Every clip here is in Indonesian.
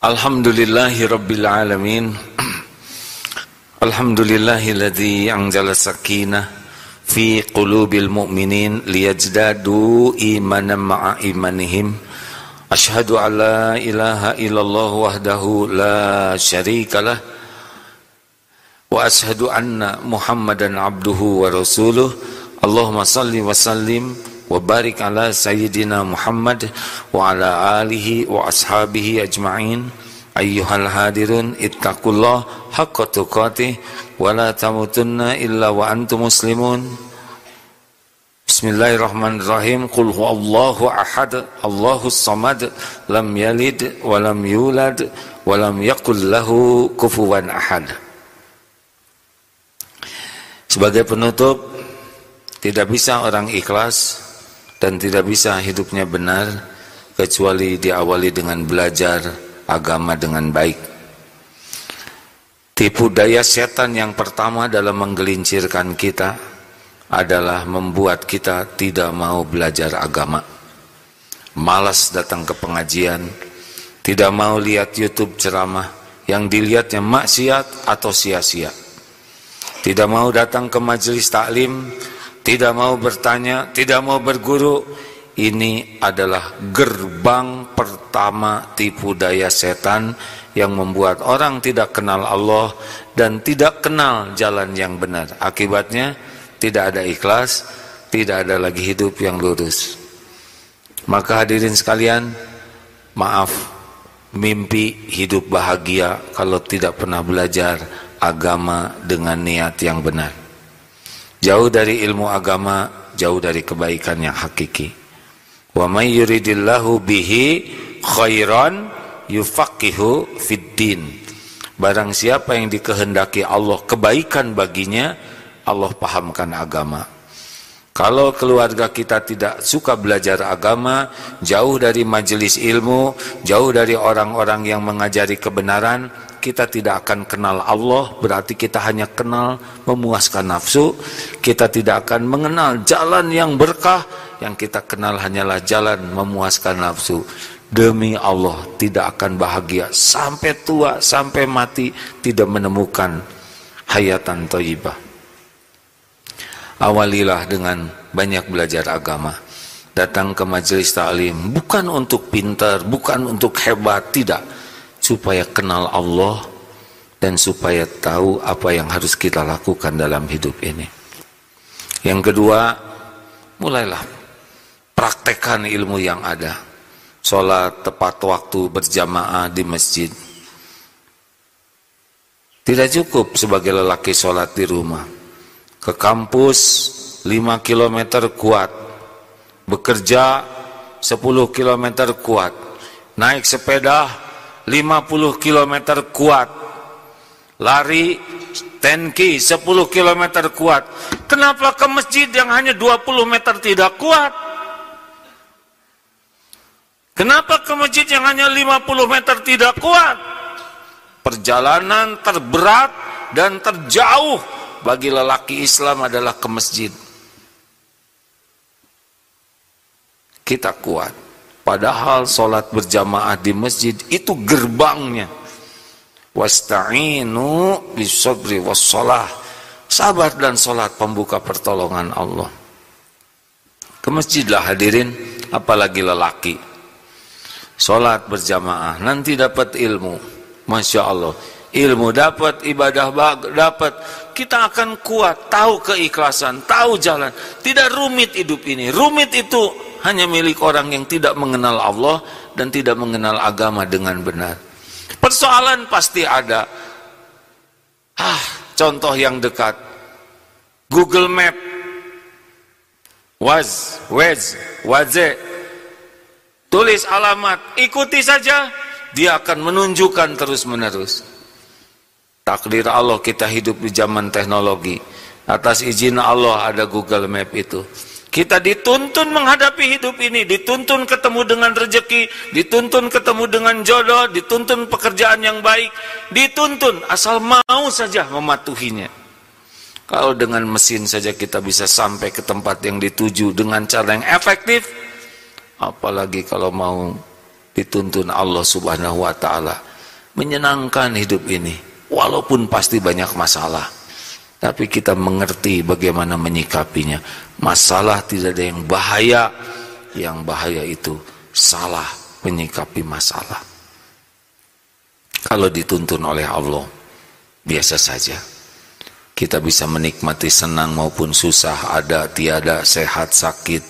Alhamdulillahi Rabbil Alamin. Alhamdulillahilladzi anzala sakinah fi qulubil mu'minin liyajdadu imanan ma'a imanihim. Ashhadu an la ilaha illallah wahdahu la syarikalah wa ashhadu anna Muhammadan abduhu wa rasuluh. Allahumma salli wa sallim wa barik ala sayyidina Muhammad wa ala alihi wa ashabihi ajma'in. Ayyuhal hadirun ittaqullah haqqa tuqatih wa la tamutunna illa wa antum muslimun. Bismillahirrahmanirrahim. Qul huwallahu ahad, Allahus samad, lam yalid wa lam yulad wa lam yakul lahu kufuwan ahad. Sebagai penutup, tidak bisa orang ikhlas dan tidak bisa hidupnya benar kecuali diawali dengan belajar agama dengan baik. Tipu daya setan yang pertama dalam menggelincirkan kita adalah membuat kita tidak mau belajar agama, malas datang ke pengajian, tidak mau lihat YouTube ceramah, yang dilihatnya maksiat atau sia-sia, tidak mau datang ke majelis taklim, tidak mau bertanya, tidak mau berguru. Ini adalah gerbang pertama tipu daya setan yang membuat orang tidak kenal Allah dan tidak kenal jalan yang benar. Akibatnya tidak ada ikhlas, tidak ada lagi hidup yang lurus. Maka hadirin sekalian, maaf, mimpi hidup bahagia kalau tidak pernah belajar agama dengan niat yang benar. Jauh dari ilmu agama, jauh dari kebaikan yang hakiki. Wa may yuridillahu bihi khairan yufaqihu fiddin. Barang siapa yang dikehendaki Allah kebaikan baginya, Allah pahamkan agama. Kalau keluarga kita tidak suka belajar agama, jauh dari majelis ilmu, jauh dari orang-orang yang mengajari kebenaran, kita tidak akan kenal Allah, berarti kita hanya kenal memuaskan nafsu. Kita tidak akan mengenal jalan yang berkah, yang kita kenal hanyalah jalan memuaskan nafsu. Demi Allah tidak akan bahagia sampai tua, sampai mati, tidak menemukan hayatan thayyibah. Awalilah dengan banyak belajar agama. Datang ke majelis taklim bukan untuk pintar, bukan untuk hebat, tidak, supaya kenal Allah dan supaya tahu apa yang harus kita lakukan dalam hidup ini. Yang kedua, mulailah praktekkan ilmu yang ada. Sholat tepat waktu berjamaah di masjid. Tidak cukup sebagai lelaki sholat di rumah. Ke kampus 5 km kuat, bekerja 10 km kuat, naik sepeda 50 km kuat, lari 10K 10 km kuat. Kenapa ke masjid yang hanya 20 meter tidak kuat? Kenapa ke masjid yang hanya 50 meter tidak kuat? Perjalanan terberat dan terjauh bagi lelaki Islam adalah ke masjid. Kita kuat. Padahal sholat berjamaah di masjid itu gerbangnya. Wasta'inu bisabri wassalah. Sabar dan sholat pembuka pertolongan Allah. Ke masjidlah hadirin, apalagi lelaki. Sholat berjamaah, nanti dapat ilmu. Masya Allah. Ilmu dapat, ibadah dapat. Kita akan kuat, tahu keikhlasan, tahu jalan. Tidak rumit hidup ini. Rumit itu hanya milik orang yang tidak mengenal Allah dan tidak mengenal agama dengan benar. Persoalan pasti ada. Contoh yang dekat. Google Map. Waze. Tulis alamat, ikuti saja. Dia akan menunjukkan terus-menerus. Takdir Allah kita hidup di zaman teknologi. Atas izin Allah ada Google Map itu. Kita dituntun menghadapi hidup ini, dituntun ketemu dengan rezeki, dituntun ketemu dengan jodoh, dituntun pekerjaan yang baik, dituntun asal mau saja mematuhinya. Kalau dengan mesin saja kita bisa sampai ke tempat yang dituju dengan cara yang efektif, apalagi kalau mau dituntun Allah Subhanahu wa ta'ala. menyenangkan hidup ini. Walaupun pasti banyak masalah, tapi kita mengerti bagaimana menyikapinya. Masalah tidak ada yang bahaya. Yang bahaya itu salah menyikapi masalah. Kalau dituntun oleh Allah, biasa saja. Kita bisa menikmati senang maupun susah, ada, tiada, sehat, sakit,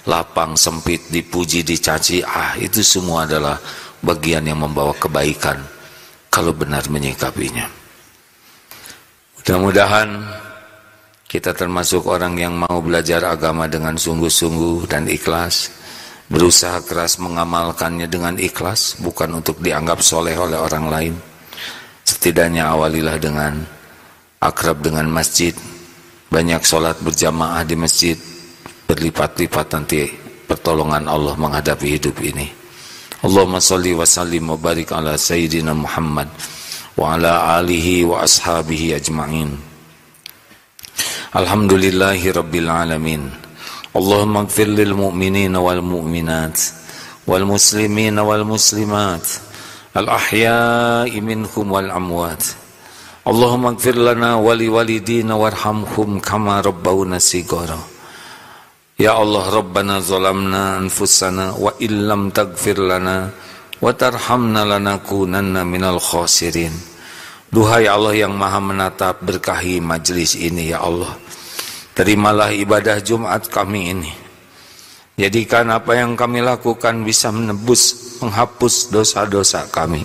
lapang, sempit, dipuji, dicaci. Itu semua adalah bagian yang membawa kebaikan kalau benar menyikapinya. Mudah-mudahan kita termasuk orang yang mau belajar agama dengan sungguh-sungguh dan ikhlas, berusaha keras mengamalkannya dengan ikhlas, bukan untuk dianggap soleh oleh orang lain. Setidaknya awalilah dengan akrab dengan masjid, banyak sholat berjamaah di masjid, berlipat-lipat nanti pertolongan Allah menghadapi hidup ini. Allahumma salli wa sallim wa barik ala Sayyidina Muhammad wa ala alihi wa ashabihi ajma'in. Alhamdulillahi rabbil alamin. Allahumma ighfir lil mu'minina wal mu'minat wal muslimina wal muslimat al ahya'i minhum wal amwat. Allahumma ighfir lana wa li walidina warhamhum kama rabbawna shighara. Ya Allah, Rabbana zalamna anfusana wa illam taghfir lana wa tarhamna lanakunanna minal khasirin. Duhai Allah yang maha menatap, berkahi majlis ini ya Allah. Terimalah ibadah Jumat kami ini. Jadikan apa yang kami lakukan bisa menebus, menghapus dosa-dosa kami.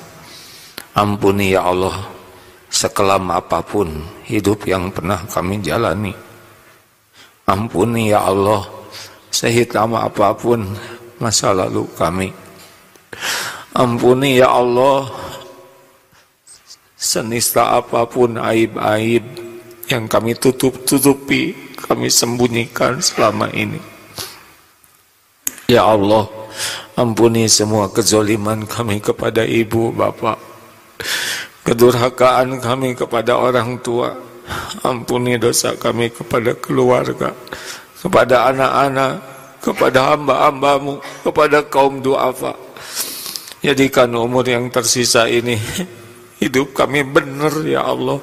Ampuni ya Allah sekelam apapun hidup yang pernah kami jalani. Ampuni ya Allah sehitam apapun masa lalu kami. Ampuni ya Allah senista apapun aib-aib yang kami tutupi, kami sembunyikan selama ini. Ya Allah, ampuni semua kezaliman kami kepada ibu, bapak, kedurhakaan kami kepada orang tua. Ampuni dosa kami kepada keluarga, kepada anak-anak, kepada hamba-hambamu, kepada kaum duafa. Jadikan umur yang tersisa ini hidup kami benar ya Allah.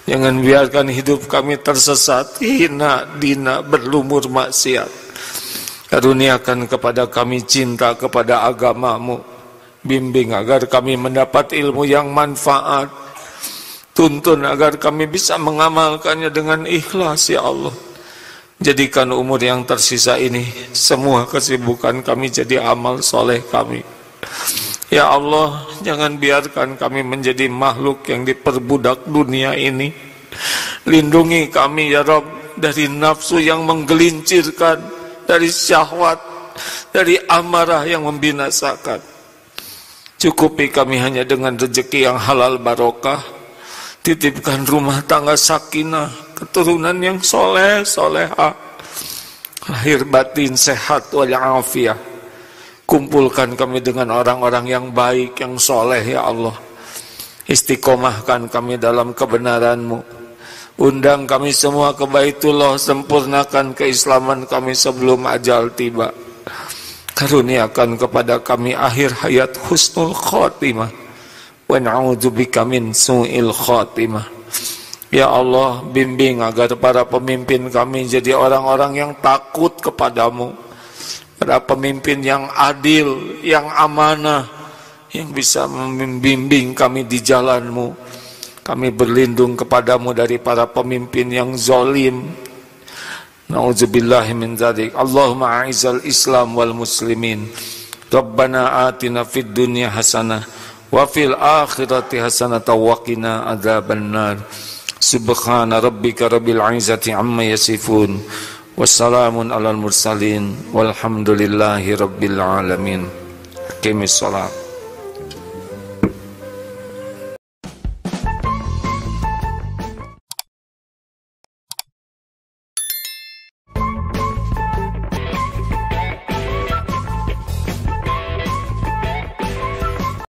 Jangan biarkan hidup kami tersesat, hina, dina, berlumur maksiat. Karuniakan kepada kami cinta kepada agamamu. Bimbing agar kami mendapat ilmu yang manfaat. Tuntun agar kami bisa mengamalkannya dengan ikhlas ya Allah. Jadikan umur yang tersisa ini semua kesibukan kami jadi amal soleh kami. Ya Allah, jangan biarkan kami menjadi makhluk yang diperbudak dunia ini. Lindungi kami ya Rabb dari nafsu yang menggelincirkan, dari syahwat, dari amarah yang membinasakan. Cukupi kami hanya dengan rezeki yang halal barokah. Titipkan rumah tangga sakinah, keturunan yang soleh, solehah, lahir batin sehat walafiat. Kumpulkan kami dengan orang-orang yang baik, yang soleh ya Allah. Istiqomahkan kami dalam kebenaran-Mu. Undang kami semua ke Baitullah, sempurnakan keislaman kami sebelum ajal tiba. Karuniakan kepada kami akhir hayat husnul khotimah. Wa na'udzubika min su'il khotimah. Ya Allah, bimbing agar para pemimpin kami jadi orang-orang yang takut kepadamu. Para pemimpin yang adil, yang amanah, yang bisa membimbing kami di jalan-Mu. Kami berlindung kepadamu dari para pemimpin yang zalim. Na'udzubillahi min dzalik. Allahumma a'izzal Islam wal muslimin. Rabbana atina fid dunya hasanah wa fil akhirati hasanah wa qina adzabannar. Subhana rabbika rabbil izzati amma yasifun. Wassalamun alal mursalin walhamdulillahi rabbil alamin. Aqimis shalah.